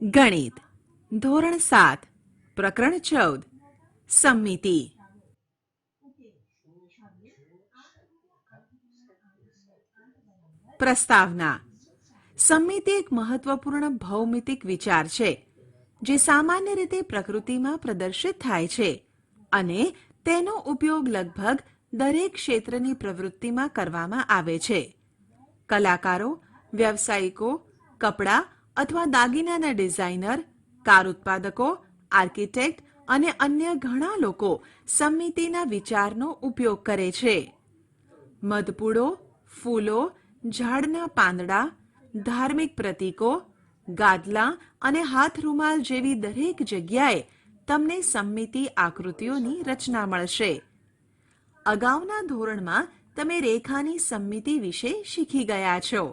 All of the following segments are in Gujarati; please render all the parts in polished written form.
ગણિત ધોરણ 7 પ્રકરણ 14 સમમિતિ. પ્રસ્તાવના. સમમિતિ એક મહત્વપૂર્ણ ભૌમિતિક વિચાર છે જે સામાન્ય રીતે પ્રકૃતિમાં પ્રદર્શિત થાય છે અને તેનો ઉપયોગ લગભગ દરેક ક્ષેત્રની પ્રવૃત્તિમાં કરવામાં આવે છે. કલાકારો, વ્યવસાયિકો, કપડાં અથવા દાગીનાના ડિઝાઇનર, કાર ઉત્પાદકો, આર્કિટેક્ટ અને અન્ય ઘણા લોકો સમમિતિના વિચારનો ઉપયોગ કરે છે. મધપૂડો, ફૂલો, ઝાડના પાંદડા, ધાર્મિક પ્રતીકો, ગાદલા અને હાથરૂમાલ જેવી દરેક જગ્યાએ તમને સમમિતિ આકૃતિઓની રચના મળશે. અગાઉના ધોરણમાં તમે રેખાની સમમિતિ વિશે શીખી ગયા છો.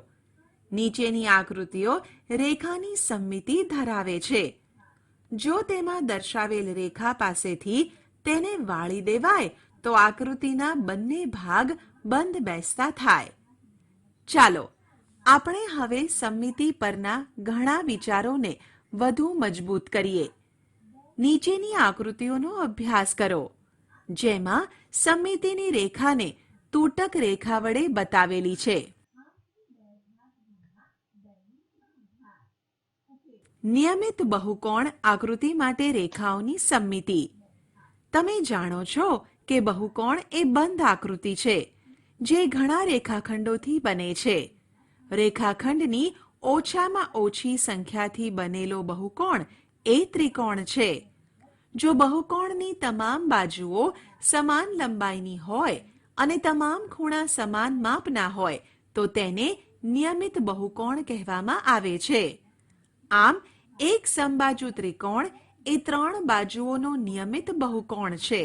નીચેની આકૃતિઓ રેખાની સમમિતિ ધરાવે છે. જો તેમાં દર્શાવેલ રેખા પાસેથી તેને વાળી દેવાય તો આકૃતિના બંને ભાગ બંધ બેસતા થાય. ચાલો આપણે હવે સમમિતિ પરના ઘણા વિચારોને વધુ મજબૂત કરીએ. નીચેની આકૃતિઓનો અભ્યાસ કરો જેમાં સમમિતિની રેખાને તૂટક રેખા વડે બતાવેલી છે. નિયમિત બહુકોણ આકૃતિ માટે રેખાઓની સમમિતિ. તમે જાણો છો કે બહુકોણ એ બંધ આકૃતિ છે જે ઘણા રેખાખંડોથી બને છે. રેખાખંડની ઓછામાં ઓછી સંખ્યાથી બનેલો બહુકોણ એ ત્રિકોણ છે. જો બહુકોણની તમામ બાજુઓ સમાન લંબાઈની હોય અને તમામ ખૂણા સમાન માપના હોય તો તેને નિયમિત બહુકોણ કહેવામાં આવે છે. આમ એક સમબાજુ ત્રિકોણ એ 3 બાજુઓનો નિયમિત બહુકોણ છે.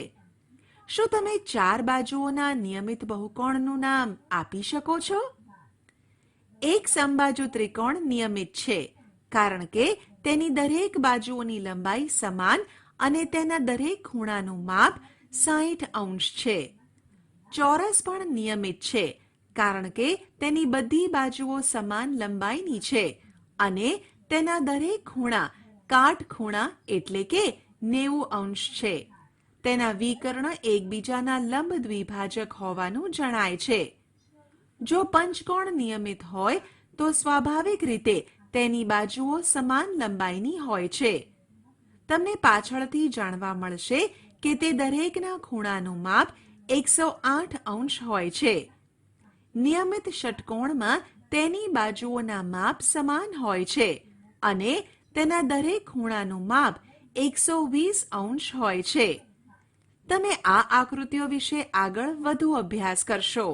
શું તમે 4 બાજુઓના નિયમિત બહુકોણનું નામ આપી શકો છો? એક સમબાજુ ત્રિકોણ નિયમિત છે કારણ કે તેની દરેક બાજુઓની લંબાઈ સમાન અને તેના દરેક ખૂણાનું માપ 60 અંશ છે. ચોરસ પણ નિયમિત છે કારણ કે તેની બધી બાજુઓ સમાન લંબાઈની છે અને તેના દરેક ખૂણા કાટખૂણા એટલે કે 90 અંશ છે. તેના વિકર્ણ એકબીજાના લંબ દ્વિભાજક હોવાનું જણાય છે. જો પંચકોણ નિયમિત હોય તો સ્વાભાવિક રીતે તેની બાજુઓ સમાન લંબાઈની હોય છે. તમને પાછળથી જાણવા મળશે કે તે દરેકના ખૂણાનું માપ 108 અંશ હોય છે. નિયમિત ષટકોણમાં તેની બાજુઓના માપ સમાન હોય છે અને તેના દરેક ખૂણાનું માપ 120 અંશ હોય છે. તમે આ આકૃતિઓ વિશે આગળ વધુ અભ્યાસ કરશો.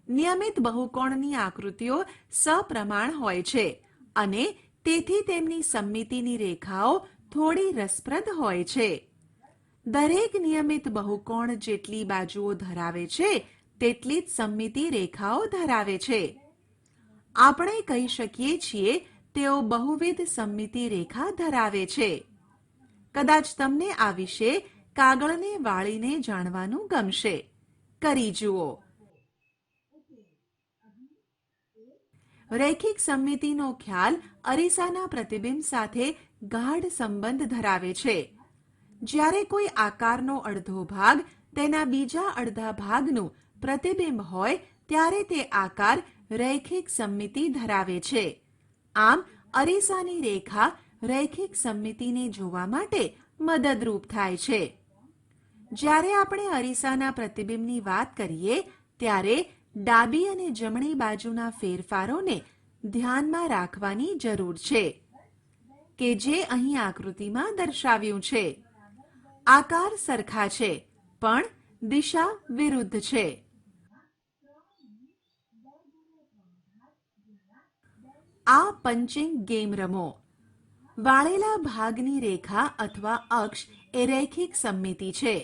નિયમિત બહુકોણની આકૃતિઓ સપ્રમાણ હોય છે અને તેથી તેમની સમમિતિની રેખાઓ થોડી રસપ્રદ હોય છે. દરેક નિયમિત બહુકોણ જેટલી બાજુઓ ધરાવે છે તેટલી જ સમમિતિ રેખાઓ ધરાવે છે. આપણે કહી શકીએ છીએ તેઓ બહુવિધ સમમિતિ રેખા ધરાવે છે. કદાચ તમને આ વિશે કાગળને વાળીને જાણવાનું ગમશે. કરી જુઓ. રૈખિક સમમિતિનો ખ્યાલ અરીસાના પ્રતિબિંબ સાથે ગાઢ સંબંધ ધરાવે છે. જ્યારે કોઈ આકારનો અડધો ભાગ તેના બીજા અડધા ભાગનું પ્રતિબિંબ હોય ત્યારે તે આકાર રૈખિક સમમિતિ ધરાવે છે. આમ અરીસાની રેખા રૈખિક સમમિતિને જોવા માટે મદદરૂપ થાય છે. જ્યારે આપણે અરીસાના પ્રતિબિંબની વાત કરીએ ત્યારે ડાબી અને જમણી બાજુના ફેરફારોને ધ્યાનમાં રાખવાની જરૂર છે કે જે અહીં આકૃતિમાં દર્શાવ્યું છે. આકાર સરખા છે પણ દિશા વિરુદ્ધ છે. આ પંચિંગ ગેમ રમો. વાળેલા ભાગની રેખા અથવા અક્ષ એ રૈખિક સમમિતિ છે.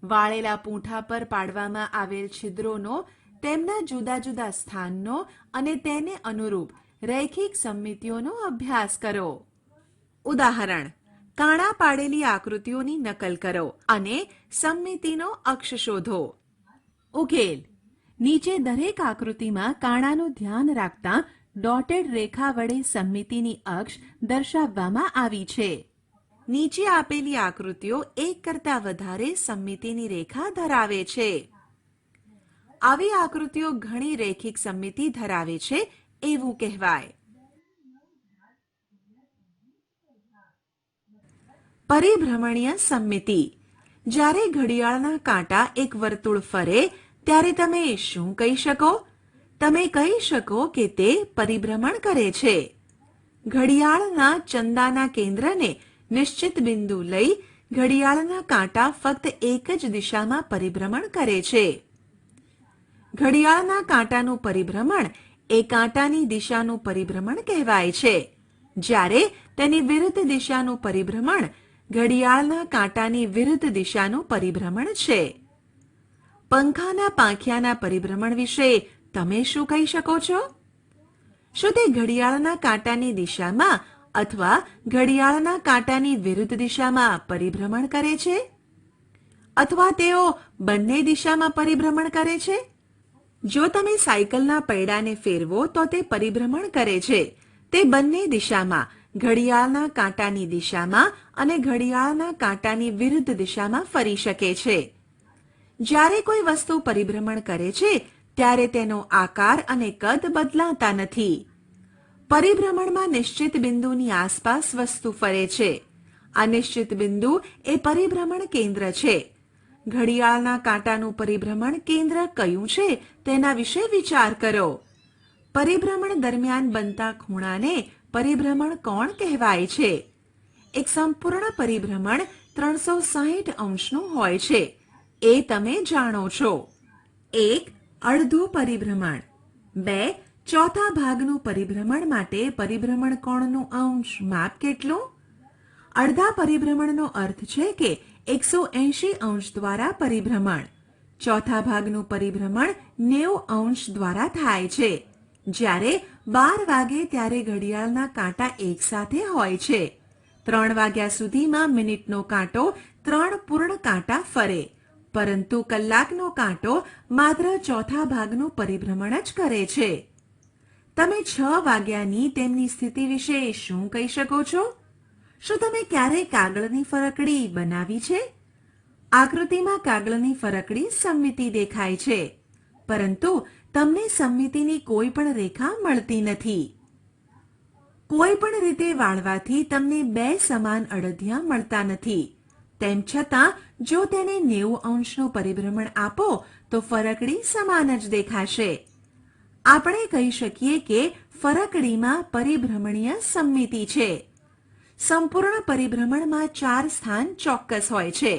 વાળેલા પૂંઠા પર પાડવામાં આવેલ છિદ્રોનો તેમના જુદા જુદા સ્થાનનો અને તેને અનુરૂપ રૈખિક સમમિતિઓનો અભ્યાસ કરો. ઉદાહરણ: કાણા પાડેલી આકૃતિઓની નકલ કરો અને સમમિતિનો અક્ષ શોધો. ઉકેલ: નીચે દરેક આકૃતિમાં કાણાનું ધ્યાન રાખતા ડોટેડ રેખા વડે સમમિતિની અક્ષ દર્શાવવામાં આવી છે. નીચે આપેલી આકૃતિઓ એક કરતા વધારે સમમિતિની રેખા ધરાવે છે. આવી આકૃતિઓ ઘણી રેખિક સમમિતિ ધરાવે છે એવું કહેવાય. પરિભ્રમણીય સમમિતિ. જ્યારે ઘડિયાળના કાંટા એક વર્તુળ ફરે ત્યારે તમે શું કહી શકો? તમે કહી શકો કે તે પરિભ્રમણ કરે છે. ઘડિયાળના ચંદાના કેન્દ્રને નિશ્ચિત બિંદુ લઈ ઘડિયાળના કાંટા ફક્ત એક જ દિશામાં પરિભ્રમણ કરે છે. ઘડિયાળના કાંટાનું પરિભ્રમણ એ કાંટાની દિશાનું પરિભ્રમણ કહેવાય છે, જ્યારે તેની વિરુદ્ધ દિશાનું પરિભ્રમણ ઘડિયાળના કાંટાની વિરુદ્ધ દિશાનું પરિભ્રમણ છે. પંખાના પાંખિયાના પરિભ્રમણ વિશે તમે શું કહી શકો છો? શું તે ઘડિયાળના કાંટાની દિશામાં અથવા ઘડિયાળના કાંટાની વિરુદ્ધ દિશામાં પરિભ્રમણ કરે છે? અથવા તેઓ બંને દિશામાં પરિભ્રમણ કરે છે? જો તમે સાયકલના પૈડાને ફેરવો તો તે પરિભ્રમણ કરે છે. તે બંને દિશામાં, ઘડિયાળના કાંટાની દિશામાં અને ઘડિયાળના કાંટાની વિરુદ્ધ દિશામાં ફરી શકે છે. જ્યારે કોઈ વસ્તુ પરિભ્રમણ કરે છે ત્યારે તેનો આકાર અને કદ બદલાતા નથી. પરિભ્રમણમાં નિશ્ચિત બિંદુની આસપાસ વસ્તુ ફરે છે. આ નિશ્ચિત બિંદુ એ પરિભ્રમણ કેન્દ્ર છે. ઘડિયાળના કાંટાનું પરિભ્રમણ કેન્દ્ર કયું છે તેના વિશે વિચાર કરો. પરિભ્રમણ દરમિયાન બનતા ખૂણાને પરિભ્રમણ કોણ કહેવાય છે? એક સંપૂર્ણ પરિભ્રમણ 360 અંશનું હોય છે એ તમે જાણો છો. 1. અડધું પરિભ્રમણ. 2. ચોથા ભાગનું પરિભ્રમણ માટે પરિભ્રમણ કોણનું અંશ માપ કેટલું? અડધા પરિભ્રમણનો અર્થ છે કે 180 અંશ દ્વારા પરિભ્રમણ. ચોથા ભાગનું પરિભ્રમણ 90 અંશ દ્વારા થાય છે. જ્યારે 12 વાગે ત્યારે ઘડિયાળના કાંટા એકસાથે હોય છે. 3 વાગ્યા સુધીમાં મિનિટનો કાંટો 3 પૂર્ણ કાંટા ફરે, પરંતુ કલાકનો કાંટો માત્ર ચોથા ભાગનું પરિભ્રમણ જ કરે છે. તમે 6 વાગ્યાની તેમની સ્થિતિ વિશે શું કહી શકો છો? શું તમે ક્યારેય કાગળની ફરકડી બનાવી છે? આકૃતિમાં કાગળની ફરકડી સમમિતિ દેખાય છે, પરંતુ તમને સમમિતિની કોઈ પણ રેખા મળતી નથી. કોઈ પણ રીતે વાળવાથી તમને 2 સમાન અડધિયા મળતા નથી. તેમ છતાં જો તેને 90 અંશનું પરિભ્રમણ આપો તો ફરકડી સમાન જ દેખાશે. આપણે કહી શકીએ કે ફરકડીમાં પરિભ્રમણીય સમમિતિ છે. સંપૂર્ણ પરિભ્રમણમાં 4 સ્થાન ચોક્કસ હોય છે.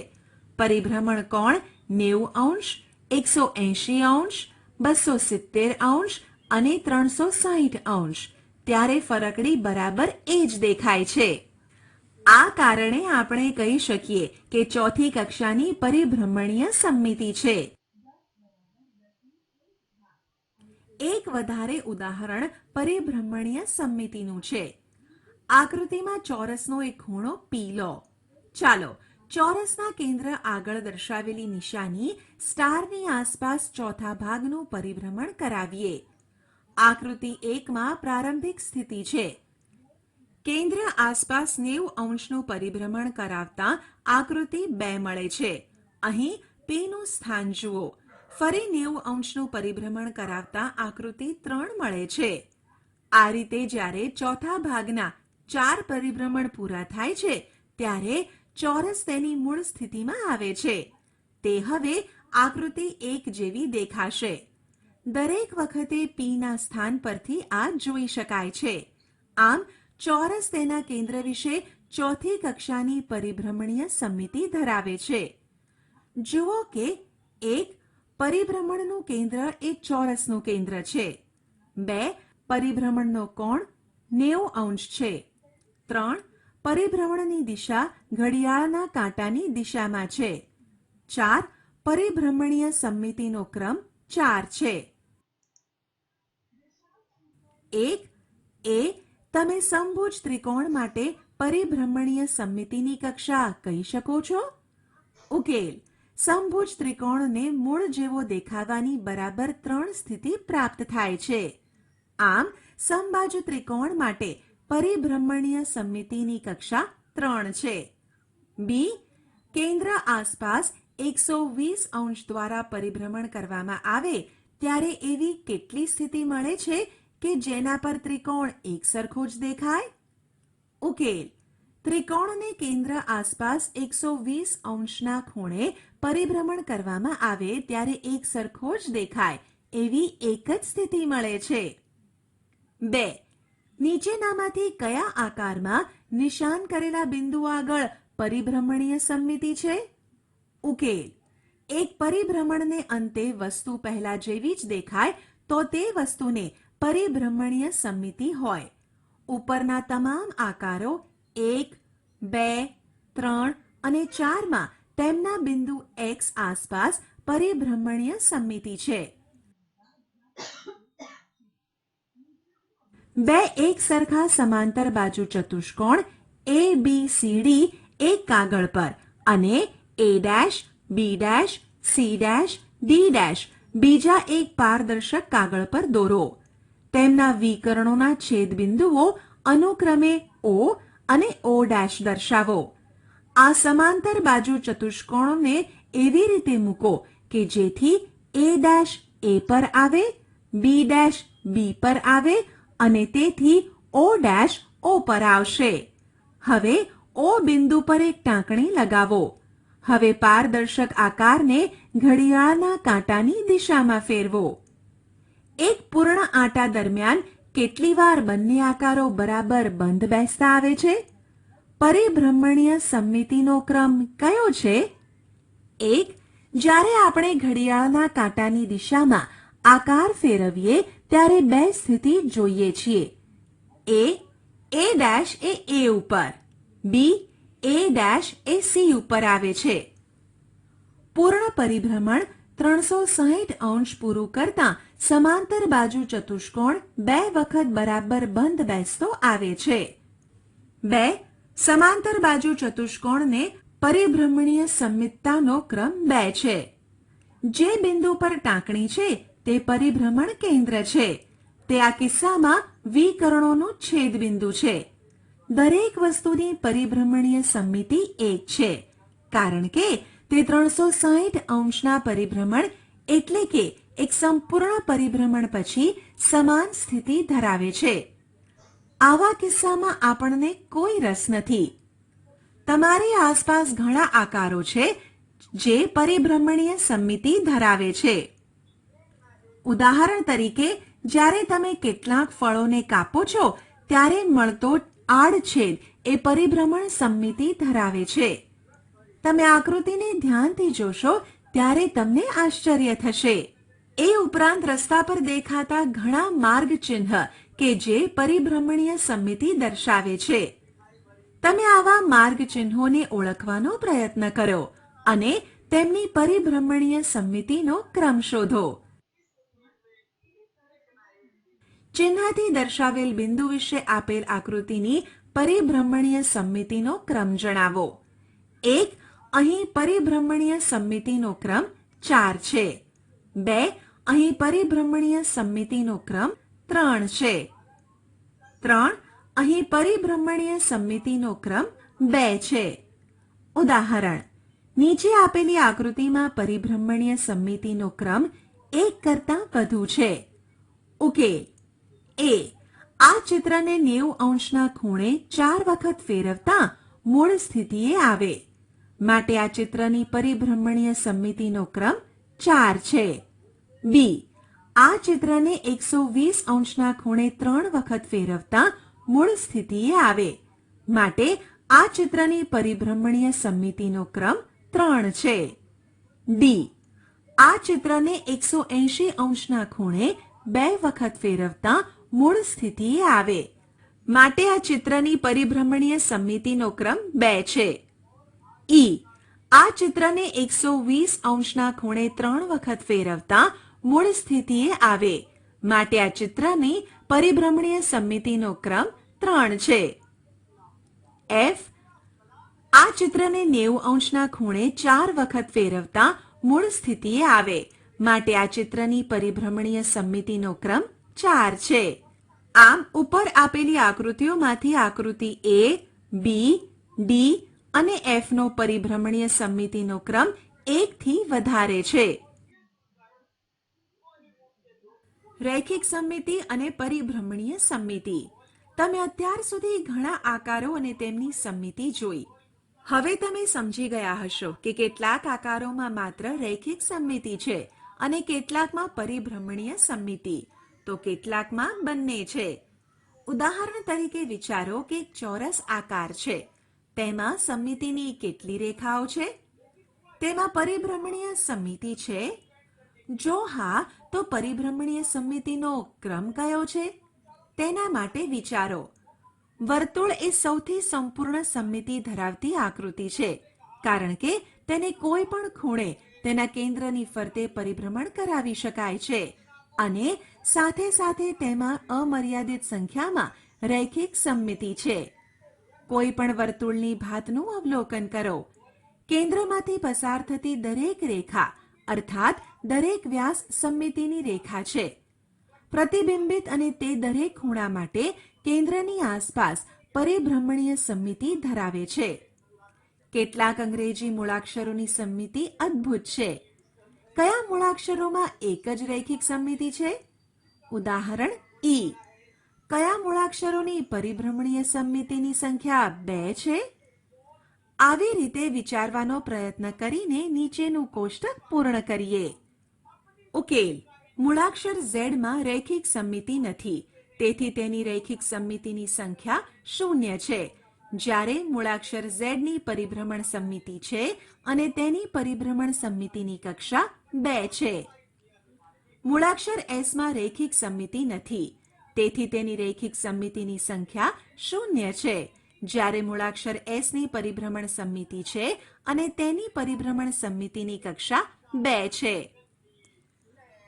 પરિભ્રમણ કોણ 90 અંશ, 180 અંશ, 270 અંશ અને 360 અંશ. ત્યારે ફરકડી બરાબર એ જ દેખાય છે. આ કારણે આપણે કહી શકીએ કે ચોથી કક્ષાની પરિભ્રમણીય સમમિતિ છે. એક વધારે ઉદાહરણ પરિભ્રમણીય સમમિતિનું છે. આકૃતિમાં ચોરસનો એક ખૂણો P લો. ચાલો ચોરસના કેન્દ્ર આગળ દર્શાવેલી નિશાની સ્ટારની આસપાસ ચોથા ભાગનું પરિભ્રમણ કરાવીએ. આકૃતિ 1માં પ્રારંભિક સ્થિતિ છે. કેન્દ્ર આસપાસ 90 અંશનું પરિભ્રમણ કરાવતા આકૃતિ 2 મળે છે. અહીં P નું સ્થાન જુઓ. ફરી 90 અંશનું પરિભ્રમણ કરાવતા આકૃતિ 3 મળે છે. આ રીતે જ્યારે ચોથા ભાગના 4 પરિભ્રમણ પૂરા થાય છે ત્યારે ચોરસ તેની મૂળ સ્થિતિમાં આવે છે. તે હવે આકૃતિ 1 જેવી દેખાશે. દરેક વખતે P ના સ્થાન પરથી આ જોઈ શકાય છે. આમ ચોરસ તેના કેન્દ્ર વિશે ચોથી કક્ષાની પરિભ્રમણીય સમમિતિ ધરાવે છે. જુઓ કે 1. પરિભ્રમણનું કેન્દ્ર એ ચોરસનું કેન્દ્ર છે. 2. પરિભ્રમણનો કોણ 90 અંશ છે. 3. પરિભ્રમણની દિશા ઘડિયાળના કાંટાની દિશામાં છે. 4. પરિભ્રમણીય સમમિતિનો ક્રમ 4 છે. 1. એ તમે સમભુજ ત્રિકોણ માટે પરિભ્રમણીય સમમિતિની કક્ષા કહી શકો છો? ઉકેલ: સમભુજ ત્રિકોણને મૂળ જેવો દેખાવાની બરાબર 3 સ્થિતિ પ્રાપ્ત થાય છે. આમ સમબાજુ ત્રિકોણ માટે પરિભ્રમણીય સમમિતિની કક્ષા 3 છે. બી. કેન્દ્ર આસપાસ 120 અંશ દ્વારા પરિભ્રમણ કરવામાં આવે ત્યારે એવી કેટલી સ્થિતિ મળે છે કે જેના પર ત્રિકોણ એક સરખું જ દેખાય? ઉકેલ: ત્રિકોણને કેન્દ્ર આસપાસ 120 અંશના ખૂણે પરિભ્રમણ કરવામાં આવે ત્યારે એક સરખો જ દેખાય એવી એક જ સ્થિતિ મળે છે. 2. નીચેનામાંથી કયા આકારમાં નિશાન કરેલા બિંદુ આગળ પરિભ્રમણીય સમમિતિ છે? ઉકેલ: એક પરિભ્રમણને અંતે વસ્તુ પહેલા જેવી જ દેખાય તો તે વસ્તુને પરિભ્રમણીય સમમિતિ હોય. ઉપરના તમામ આકારો 1, 2, 3 અને 4 માં તેમના બિંદુ x આસપાસ પરિભ્રમણીય સમમિતિ છે. બે એક સરખા સમાંતર બાજુ ચતુષ્કોણ ABCD એક કાગળ પર અને A', B', C', D' બીજા એક પારદર્શક કાગળ પર દોરો. તેમના વિકર્ણોના છેદબિંદુઓ અનુક્રમે O અને O' દર્શાવો. આ સમાંતર બાજુ ચતુષ્કોણોને એવી રીતે મૂકો કે જેથી A' A પર આવે, B' B પર આવે અને તેથી O' O પર આવશે. હવે O બિંદુ પર એક ટાંકણી લગાવો. હવે પારદર્શક આકારને ઘડિયાળના કાંટાની દિશામાં ફેરવો. એક પૂર્ણ આંટા દરમિયાન કેટલી વાર બંને આકારો બરાબર બંધ બેસતા આવે છે? પરિભ્રમણીય સમમિતિનો ક્રમ કયો છે? 1. જ્યારે આપણે ઘડિયાળના કાંટાની દિશામાં આકાર ફેરવીએ ત્યારે બે સ્થિતિ જોઈએ છીએ. A' એ A ઉપર, B A' એ C ઉપર આવે છે. પૂર્ણ પરિભ્રમણ 360 અંશ પૂરું કરતા સમાંતર બાજુ ચતુષ્કોણ બે વખત બરાબર બંધ બેસતો આવે છે. 2. સમાંતર બાજુ ચતુષ્કોણને પરિભ્રમણીય સમમિતતાનો ક્રમ 2 છે. જે બિંદુ પર ટાંકણી છે તે પરિભ્રમણ કેન્દ્ર છે. તે આ કિસ્સામાં વિકર્ણોનું છેદબિંદુ છે. દરેક વસ્તુની પરિભ્રમણીય સમમિતિ 1 છે કારણ કે તે 360 અંશના પરિભ્રમણ એટલે કે એક સંપૂર્ણ પરિભ્રમણ પછી સમાન સ્થિતિ ધરાવે છે. આવા કિસ્સામાં આપણને કોઈ રસ નથી. તમારી આસપાસ ઘણા આકારો છે જે પરિભ્રમણીય સમમિતિ ધરાવે છે. ઉદાહરણ તરીકે, જ્યારે તમે કેટલાક ફળોને કાપો છો ત્યારે મળતો આડછેદ એ પરિભ્રમણ સમમિતિ ધરાવે છે. તમે આકૃતિને ધ્યાનથી જોશો ત્યારે તમને આશ્ચર્ય થશે. એ ઉપરાંત રસ્તા પર દેખાતા ઘણા માર્ગ ચિહ્ન કે જે પરિભ્રમણીય સમમિતિ દર્શાવે છે. તમે આવા માર્ગ ચિહ્નોને ઓળખવાનો પ્રયત્ન કરો અને તેમની પરિભ્રમણીય સમમિતિનો ક્રમ શોધો. ચિહ્નથી દર્શાવેલ બિંદુ વિશે આપેલ આકૃતિની પરિભ્રમણીય સમમિતિનો ક્રમ જણાવો. 1. અહીં પરિભ્રમણીય સમમિતિનો ક્રમ 4 છે. 2. અહીં પરિભ્રમણીય સમમિતિનો ક્રમ 3 છે. 3. અહીં પરિભ્રમણીય સમમિતિનો ક્રમ 2 છે. ઉદાહરણ: નીચે આપેલી આકૃતિમાં પરિભ્રમણીય સમમિતિનો ક્રમ 1 કરતાં વધુ છે. ઉકેલ: A. આ ચિત્રને 90 અંશના ખૂણે 4 વખત ફેરવતા મૂળ સ્થિતિએ આવે. માટે આ ચિત્રની પરિભ્રમણીય સમમિતિનો ક્રમ 4 છે. B. આ ચિત્રને 120 અંશના ખૂણે 3 વખત ફેરવતા મૂળ સ્થિતિએ આવે. માટે આ ચિત્રની પરિભ્રમણીય સમમિતિનો ક્રમ 3 છે. D. આ ચિત્રને 180 અંશના ખૂણે 2 વખત ફેરવતા મૂળ સ્થિતિએ આવે. માટે આ ચિત્રની પરિભ્રમણીય સમમિતિનો ક્રમ 2 છે. E. આ ચિત્રને 120 અંશના ખૂણે 3 વખત ફેરવતા મૂળ સ્થિતિએ આવે. માટે આ ચિત્રની પરિભ્રમણીય સમમિતિનો ક્રમ 3 છે. F. આ ચિત્રને 90 અંશના ખૂણે 4 વખત ફેરવતા મૂળ સ્થિતિએ આવે. માટે આ ચિત્રની પરિભ્રમણીય સમમિતિનો ક્રમ 4 છે. આમ ઉપર આપેલી આકૃતિઓમાંથી આકૃતિ એ, બી, ડી અને એફ નો પરિભ્રમણીય સમમિતિનો ક્રમ 1 થી વધારે છે. રૈખિક સમમિતિ અને પરિભ્રમણીય સમમિતિ. તમે અત્યાર સુધી ઘણા આકારો અને તેમની સમમિતિ જોઈ. હવે તમે સમજી ગયા હશો કે કેટલાક આકારોમાં માત્ર રૈખિક સમમિતિ છે અને કેટલાકમાં પરિભ્રમણીય સમમિતિ, તો કેટલાકમાં બંને છે. ઉદાહરણ તરીકે વિચારો કે એક ચોરસ આકાર છે. તેમાં સમમિતિની કેટલી રેખાઓ છે? તેમાં પરિભ્રમણીય સમમિતિ છે? જો હા, તો પરિભ્રમણીય સમમિતિનો ક્રમ કયો છે? તેના માટે વિચારો. વર્તુળ એ સૌથી સંપૂર્ણ સમમિતિ ધરાવતી આકૃતિ છે, કારણ કે તેને કોઈ પણ ખૂણે તેના કેન્દ્રની ફરતે પરિભ્રમણ કરાવી શકાય છે અને સાથે સાથે તેમાં અમર્યાદિત સંખ્યામાં રૈખિક સમમિતિ છે. કોઈ પણ વર્તુળની ભાતનું અવલોકન કરો. કેન્દ્રમાંથી પસાર થતી દરેક રેખા અર્થાત દરેક વ્યાસ સમમિતિની રેખા છે. પ્રતિબિંબિત અને તે દરેક ખૂણા માટે કેન્દ્રની આસપાસ પરિભ્રમણીય સમમિતિ ધરાવે છે. કેટલાક અંગ્રેજી મૂળાક્ષરોની સમમિતિ અદ્ભુત છે. કયા મૂળાક્ષરોમાં એક જ રૈખિક સમમિતિ છે? ઉદાહરણ ઈ. કયા મૂળાક્ષરોની પરિભ્રમણીય સમમિતિની સંખ્યા 2 છે? આવી રીતે વિચારવાનો પ્રયત્ન કરીને નીચેનું કોષ્ટક પૂર્ણ કરીએ. ઉકેલ. મૂળાક્ષર Z માં રૈખિક સમમિતિ નથી, તેથી તેની રૈખિક સમમિતિની સંખ્યા 0 છે. જ્યારે મૂળાક્ષર Z ની પરિભ્રમણ સમમિતિ છે અને તેની પરિભ્રમણ સમમિતિની કક્ષા 2 છે. મૂળાક્ષર S માં રૈખિક સમમિતિ નથી, તેથી તેની રૈખિક સમમિતિની સંખ્યા 0 છે. જ્યારે મૂળાક્ષર S ની પરિભ્રમણ સમમિતિ છે અને તેની પરિભ્રમણ સમમિતિની કક્ષા 2 છે.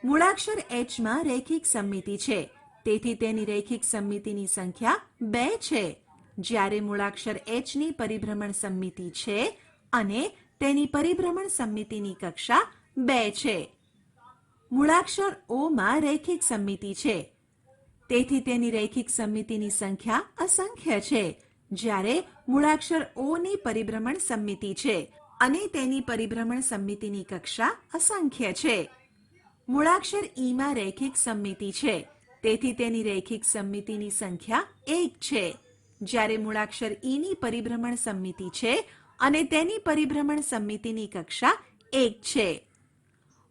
મૂળાક્ષર H માં રૈખિક સમમિતિ છે, તેથી તેની રૈખિક સમમિતિની સંખ્યા 2 છે. જ્યારે મૂળાક્ષર H ની પરિભ્રમણ સમમિતિ છે અને તેની પરિભ્રમણ સમમિતિની કક્ષા 2 છે. મૂળાક્ષર O માં રૈખિક સમમિતિ છે, તેથી તેની રૈખિક સમમિતિની સંખ્યા અસંખ્ય છે. જ્યારે મૂળાક્ષર O ની પરિભ્રમણ સમમિતિ છે અને તેની પરિભ્રમણ સમમિતિની કક્ષા અસંખ્ય છે. મૂળાક્ષર E માં રૈખિક સમમિતિ છે, તેથી તેની રૈખિક સમમિતિની સંખ્યા 1 છે. જ્યારે મૂળાક્ષર E ની પરિભ્રમણ સમમિતિ છે અને તેની પરિભ્રમણ સમમિતિની કક્ષા 1 છે.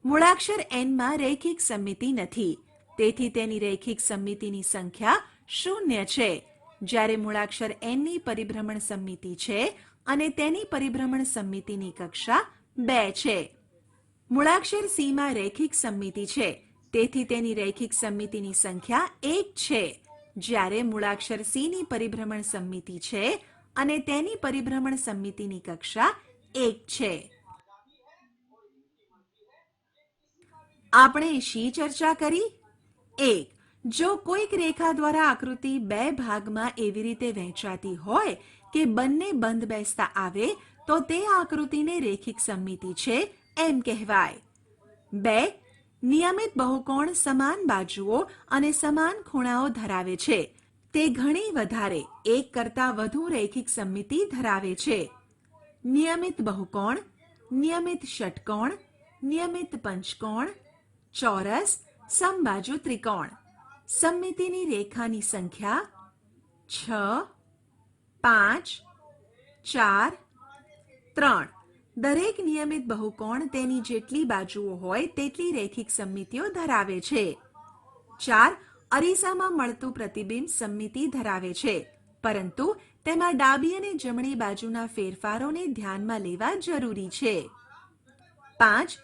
મૂળાક્ષર N માં રૈખિક સમમિતિ નથી, તેથી તેની રૈખિક સમમિતિની સંખ્યા 0 છે. જ્યારે મૂળાક્ષર N ની પરિભ્રમણ સમમિતિ છે અને તેની પરિભ્રમણ સમમિતિની કક્ષા 2 છે. મૂળાક્ષર C માં રૈખિક સમમિતિ છે, તેથી તેની રૈખિક સમમિતિની સંખ્યા 1 છે. જ્યારે મૂળાક્ષર C ની પરિભ્રમણ સમમિતિ છે અને તેની પરિભ્રમણ સમમિતિની કક્ષા 1 છે. આપણે શી ચર્ચા કરી? 1. જો કોઈક રેખા દ્વારા આકૃતિ 2 ભાગમાં એવી રીતે વહેંચાતી હોય કે બંને બંધ બેસતા આવે, તો તે આકૃતિને રૈખિક સમમિતિ છે એમ કહેવાય. 2. નિયમિત બહુકોણ સમાન બાજુઓ અને સમાન ખૂણાઓ ધરાવે છે. તે ઘણી વધારે, એક કરતાં વધુ રૈખિક સમમિતિ ધરાવે છે. નિયમિત બહુકોણ, નિયમિત ષટકોણ, નિયમિત પંચકોણ, ચોરસ, સમબાજુ ત્રિકોણ. સમમિતિની રેખાની સંખ્યા 6, 5, 4, 3. દરેક નિયમિત બહુકોણ તેની જેટલી બાજુઓ હોય તેટલી રૈખિક સમમિતિઓ ધરાવે છે. 4. અરીસામાં મળતું પ્રતિબિંબ સમમિતિ ધરાવે છે, પરંતુ તેમાં ડાબી અને જમણી બાજુના ફેરફારોને ધ્યાનમાં લેવા જરૂરી છે. 5.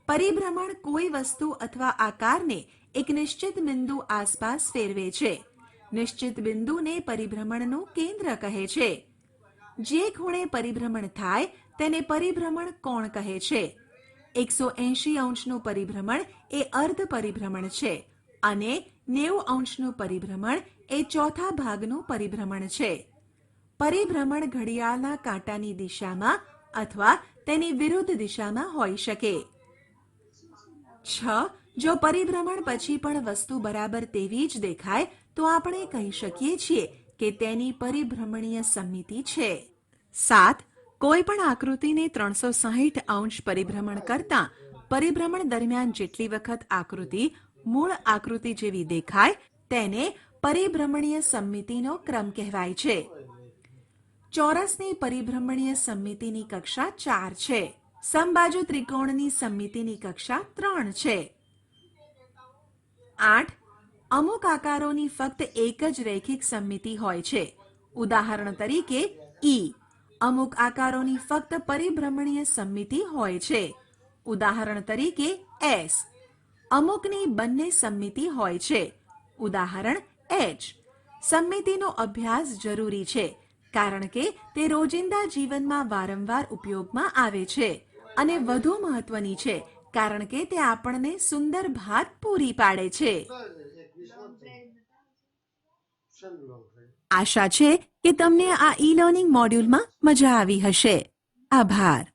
પરિભ્રમણ કોઈ વસ્તુ અથવા આકારને એક નિશ્ચિત બિંદુ આસપાસ ફેરવે છે. નિશ્ચિત બિંદુને પરિભ્રમણનું કેન્દ્ર કહે છે. જે ખૂણે પરિભ્રમણ થાય તેને પરિભ્રમણ કોણ કહે છે. 180 અંશનું પરિભ્રમણ એ અર્ધ પરિભ્રમણ છે અને 90 અંશનું પરિભ્રમણ એ ચોથા ભાગનું પરિભ્રમણ છે. પરિભ્રમણ ઘડિયાળના કાંટાની દિશામાં અથવા તેની વિરુદ્ધ દિશામાં હોઈ શકે. 6. જો પરિભ્રમણ પછી પણ વસ્તુ બરાબર તેવી જ દેખાય તો આપણે કહી શકીએ છીએ કે તેની પરિભ્રમણીય સમિતિ છે. 7. કોઈ પણ આકૃતિને 360 અંશ પરિભ્રમણ કરતા પરિભ્રમણ દરમિયાન જેટલી વખત આકૃતિ મૂળ આકૃતિ જેવી દેખાય તેને પરિભ્રમણીય સમિતિનો ક્રમ કહેવાય છે. ચોરસની પરિભ્રમણીય સમિતિની કક્ષા 4 છે. સમબાજુ ત્રિકોણની સમિતિની કક્ષા 3 છે. 8. અમુક આકારોની ફક્ત એક જ રેખિક સમિતિ હોય છે. ઉદાહરણ તરીકે ઈ. અમુક આકારોની ફક્ત પરિભ્રમણીય સમિતિ હોય છે. ઉદાહરણ તરીકે એસ. અમુકની બંને સમિતિ હોય છે. ઉદાહરણ એચ. સમિતિનો અભ્યાસ જરૂરી છે કારણ કે તે રોજિંદા જીવનમાં વારંવાર ઉપયોગમાં આવે છે અને વધુ મહત્વની છે કારણ કે તે આપણને સુંદર ભાત પૂરી પાડે છે. આશા છે કે તમને આ ઈ લર્નિંગ મોડ્યુલમાં મજા આવી હશે. આભાર.